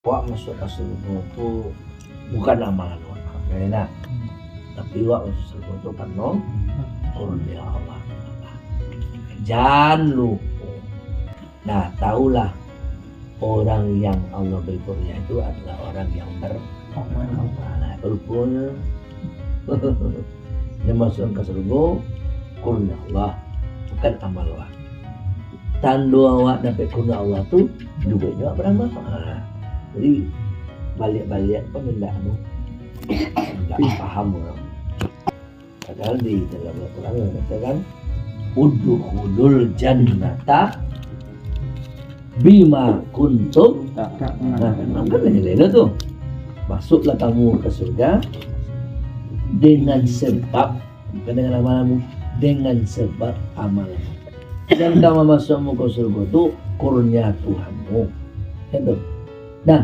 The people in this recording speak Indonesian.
Wak masuk ke surga itu bukan amalan wak, enak. Tapi wak masuk surga itu karena kurnia Allah. Jangan lupa. Nah, tahulah orang yang Allah beri kurnia itu adalah orang yang beramal. Nah, rupanya yang masuk ke surga kurnia Allah, bukan amal wak. Tanda awak dapat kurnia Allah tu juga awak beramal. Jadi balik-balik pemindahan nggak paham orang. Padahal di dalam Al-Quran mengatakan udkhulul jannata bima kuntum. Nah, kan lain tuh. Masuklah kamu ke surga dengan sebab, bukan dengan amalanmu, dengan sebab amalanmu. Dan kamu masukmu ke surga itu kurnia Tuhanmu. Itu. Nah,